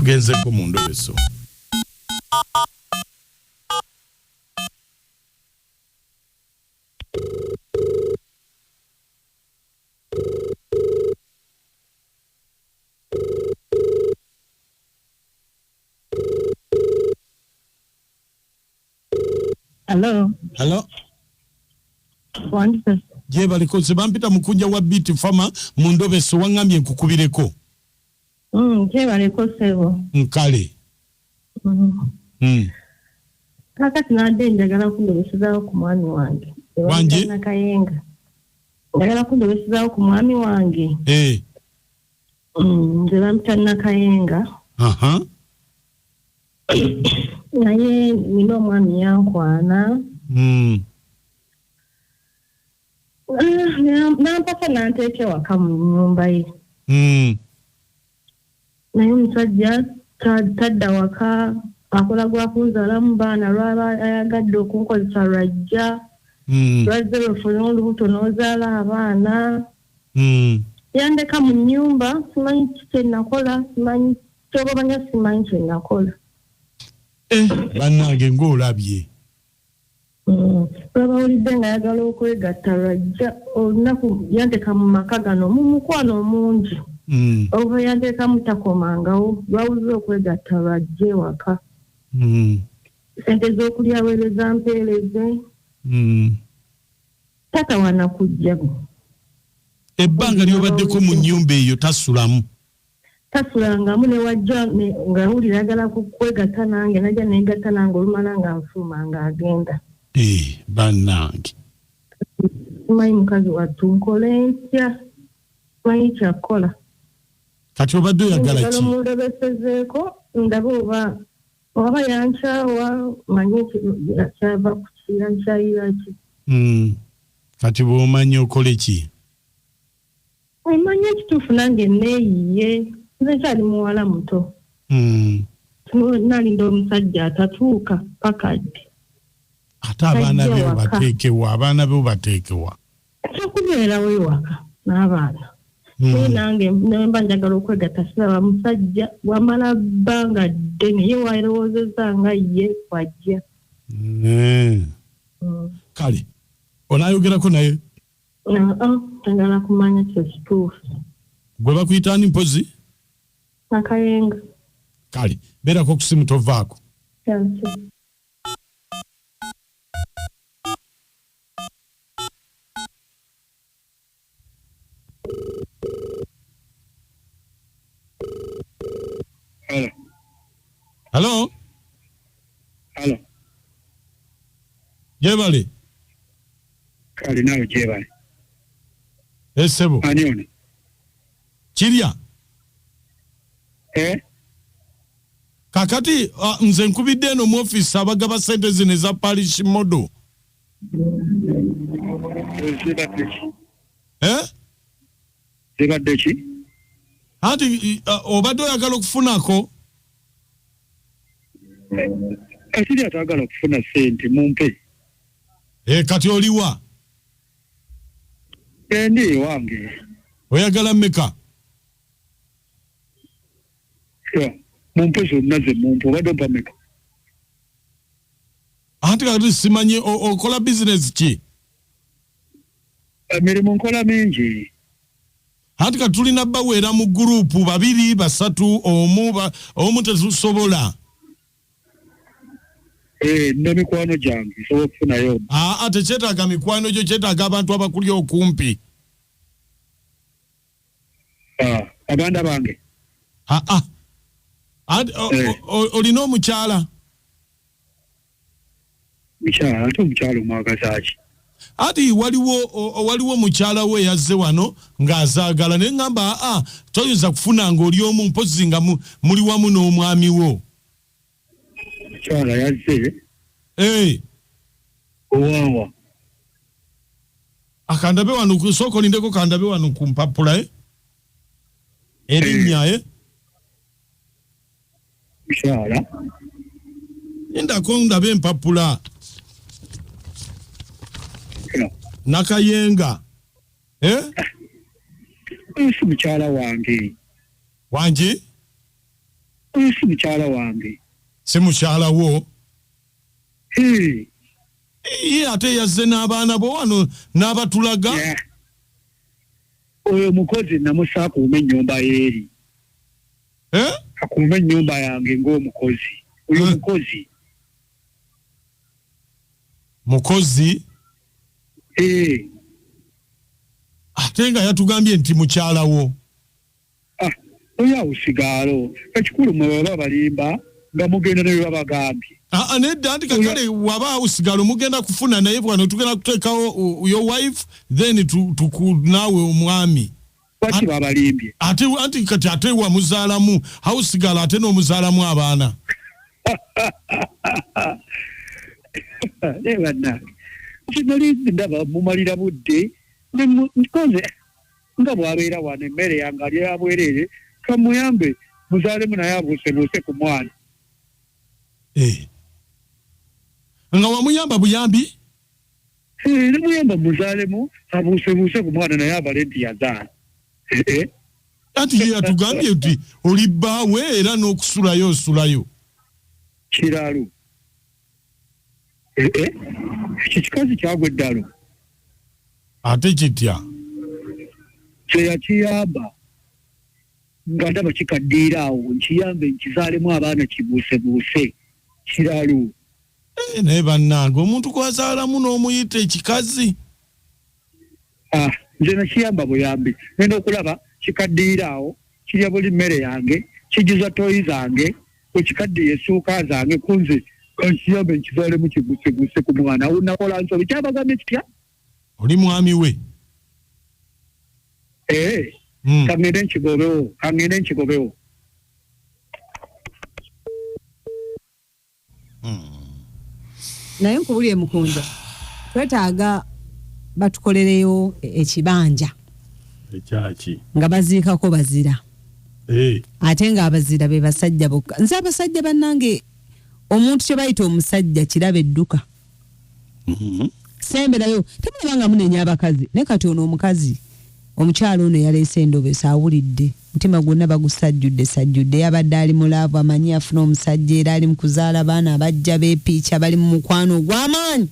tugenzeko mu Endobeso. Hello. Wonderful. Je baliko sebampita mukunja wa beat farmer mu Endobeso wangambye nkukubireko. Je baliko sebo. Nkale. Kakati nadde njagala kundobesezaawo ku mwami wange. Wanje? Nakayenga. Njagala kundobesezaawo ku mwami wange. Nze bampita Nakayenga. Naye nina omwami yankwana. Nampasa nanteeka ewaka mu nnyumba ye. Naye omusajja tadda waka akola gwa kunzaalamu baana lwaba ayagadde okunkozesa lwajja. Lwazze lwefuna olubuto n'ozaala abaana. Yandeka mu nnyumba simanyi kye nakola simanyi kyobamanya simanyi kye nakola. Bannange ng'olabye. Lwabawulidde ng'ayagala okwegatta lwajja olunaku yanteka mu maka gano mu mukwano omungi. Oba yantekamu takomangawo lwawuliza okwegatta lwajja ewaka. Sente z'okulya aweereza mpeereze. Tatawana kujja. Ebbanga ly'obaddeko mu nnyumba eyo tasulamu. Tasulangamu ne wajja ng'awulira ayagala kwegatta nange najja neegatta nange olumala ng'anfuluma ng'agenda. Bannange. Simanyi mukazi wattu nkole ntya simanyi kyakkola. Kati obadde oyagala ki? Mundobesezeeko ndabe oba yankyawa manyi kyava ku kira nkyayira ki. Kati bw'omanyi okole ki? Omanyi ekituufu nange neeyiye nze kyali muwala muto. Nalinda omusajja atatuuka pakadde. Ate abaana be bateekewa abaana be bateekewa. Kyakubeerawo ewaka n'abaana. Nange nemba njagala okwegatta siraba musajja wamala bbanga ddene ye waalowoozezza nga ye wajja. Kale onaayogerako naye? Njagala kumanya kyo kituufu. Gwe bakuyita ani mpozi? Nakayenga. Kale beerako ku simu tovaako. Hello. Jebale. Kale nawe jebale. Esebo. Anione. Kirya. Kakati nze nkubidde eno mu office abagaba sente zino eza parish model. Zibadde ki? Ati obadde oyagala okufunako? Asiri atagala okufuna sente mumpe. Kati oliwa? Ndi wange. Oyagala mmeka? Mumpe zonna ze mumpe obadde ompa mmeka? Ati kati simanyi okola business ki? Emirimu nkola mingi. Ati kati tulina baweera mu group 2 3 omu tetusobola. N'emikwano gyange nsobola okufunayo. Ate kyetaaga mikwano gyo kyetaaga abantu abakuli okumpi. Abanda bange. Olina omukyala? Mukyala ate omukyala omwagaza ki? Ati waliwo mukyala we yazze wano ng'azaagala naye ngamba toyinza kufuna ng'oli omu mpozi nga muli wamu n'omwami wo. Mukyala yazze? Owawa. Akandabe wano sooka olindeko kandabe wano ku mpapula erinnya Mukyala? Endako ndabe empapula. Nakayenga. Nsi mukyala wange. Wanje? Nsi si mukyala wange. Si mukyala wo? Ye ate yazze n'abaana bo wano n'abatulaga? Oyo mukozi namusa akuuma ennyumba yeeri. Akuuma ennyumba yange ng'omukozi. Oyo mukozi. Mukozi? Ate nga yatugambye nti mukyala wo. Oyo awusigaalo. Ekikulu mwe baba balimba nga mugenda ne babagambye. Nedda nti kakale waba awusigaalo mugenda kufuna naye bwano tugenda kuteekawo your wife then naawe omwami. Lwaki babalimbye? Anti kati ate wamuzaalamu awusigaalo ate n'omuzaalamu abaana. Nebanna. Kinali ndaba mumalira budde nkoze nga bwabeera wano emmere yange ali yabwerere kamuyambe muzaalemu naye abuusebuuse ku mwana. Nga wamuyamba buyambi? Nemuyamba muzaalemu abuusebuuse ku mwana naye abale nti yazaala. Anti ye yatugambye nti oli bbaawe era n'okusulayo osulayo. Kiralu. Ekyo kikazi kyagwa eddalo. Ate kitya? Kyeyakiyamba nga ndaba kikaddiira awo nkiyambe nkizaalemu abaana kibuusebuuse. Kiralu. Naye bannange omuntu gwazaalamu n'omuyita ekikazi. Nze nakiyamba buyambi. Ngenda okulaba kikaddiira awo kirya buli mmere yange kijuza toyi zange wekikaddiye essuuka zange kunze nkiyambe nkizaalemu kibuusebuuse ku mwana. Nakola nsobi kyabagambye kitya? Oli mwami we? Kangende nkigobewo. Naye nkubulye Mukunja, twetaaga batukolereyo ekibanja. Ekyaki? Nga baziikako bazira. Ate nga abazira be basajja bokka. Nze abasajja bannange omuntu kye bayita omusajja kirabe Dduka. Semberayo temulabanga munenya abakazi ne kati ono omukazi omukyalo ono yaleese Endobeso awulidde mutima gwonna bagusajjudde yabadde ali mulaavu amanyi afuna omusajja era ali mu kuzaala baana abajja beepiica bali mu mukwano ogw'amaanyi.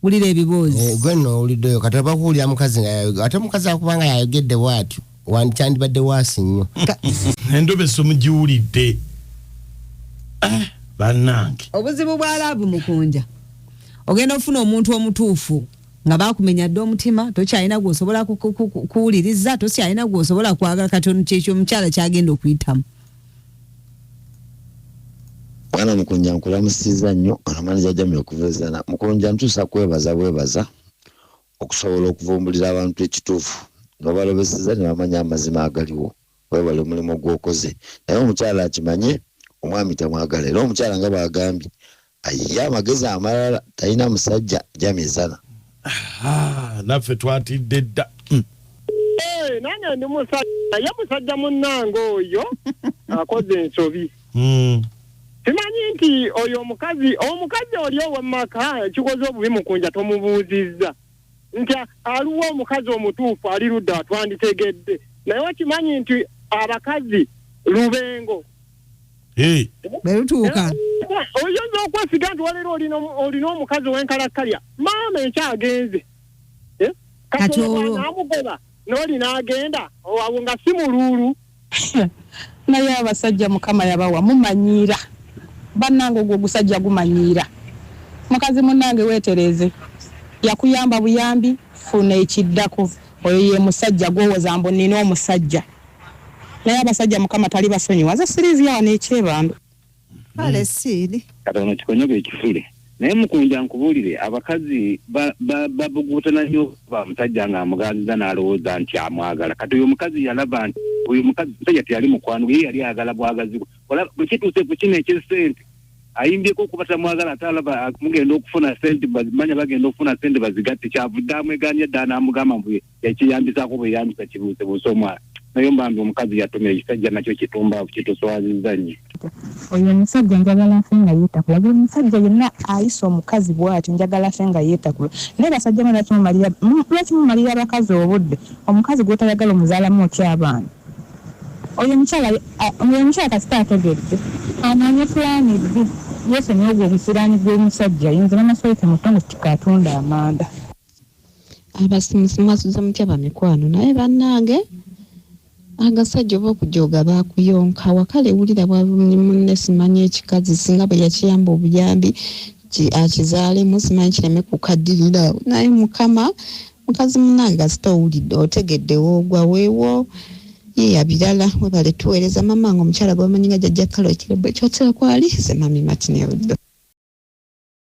Wulira ebiboozi. Gwenno owuliddeyo kati bakuwulira mukazi nga ate mukazi akubanga yayogedde bw'atyo wandikyandibadde waasi nnyo. Endobeso mugiwulidde. Bannange. Obuzibu bwa laavu Mukunja. Ogenda ofuna omuntu omutuufu nga bakumenya dde omutima tokyalina gw'osobola kuwuliriza tokyalina gw'osobola kwagala katono kyekyo omukyala kyagenda okuyitamu. Mwana Mukunja nkulamusiza nnyo amanyi ajamye okuvezana. Mukunja ntuusa kwebaza okusobola okuvumbulira abantu ekituufu n'obalobeseza ne bamanya amazima agaliwo webale omulimu gw'okoze naye omukyala akimanye omwami tamwagala era omukyala nga bagambye ayye amagezi amalala talina musajja jamizana. Naffe twatidde dda. Nange ndi musajja ye musajja munnange oyo akoze ensobi. Simanyi nti oyo omukazi oli ow'emmaka kikoze obubi Mukunja tomubuuzizza nti aliwo omukazi omutuufu ali ludda twanditegedde naye okimanyi nti abakazi lubengo. Berutuuka. Oyinza okwesiga nti waleero olina omukazi w'enkalakkalya maama ekyagenze. Kati n'amugoba n'oli n'agenda awo nga si muluulu. Naye abasajja Mukama yabawa mumanyiira. Bannange ogwo ogusajja gumanyiira. Mukazi munnange weetereze. Yakuyamba buyambi funa ekiddako. Oyo ye musajja gwowoza mbu nina omusajja. Naye abasajja Mukama tali basonyiwa. Nze siriizi awo n'ekyebambe. Kale siiri. Katono kikonyoge ekifule. Naye Mukunja nkubuulire abakazi babuguutana nnyo bamusajja ng'amuganziza n'alowooza nti amwagala. Kati oyo omukazi yalaba nti oyo omukazi musajja teyali mukwano ye yali ayagala bwagazi bwe kituuse ku kino eky'essente ayimbyeko okuba tamwagala ate alaba mugenda okufuna ssente bazimanya bagenda okufuna ssente bazigatte kyavudde amweganya dda n'amugamba mbu yakiyambisaako bwe yambisa kibuusebuuse omwana naye mbambi omukazi yatumira ekisajja nakyo kitumbaavu kituswazizza nnyo. Oyo omusajja njagala nfe nga yeetakula buli musajja yenna ayisa omukazi bw'atyo njagala nfe nga yeetakula naye basajja lwaki mumalira abakazi obudde omukazi gw'otayagala omuzaalamu otya abaana. oyo mukyala kasita ategedde amanye pulaani bbi yesu niwo gwe obusiraani bw'omusajja yinza bamasoyite mutongo tukatunda amanda abasimusimu asuza mutya bamikwano naye bannange agasajja oba okujooga baakuyonka wakale wulira bwabuli munne simanyi ekikazi singa bwe yakiyamba obuyambi akizaalemu simanyi kireme kukaddirira naye mukama mukazi munnange kasita owulidde otegedde woogwa weewo yeya birala webale tuweereza mama nga omukyala gwamanyi nga jjajja kalo ekirebo ekyotera kwali semami matineweddo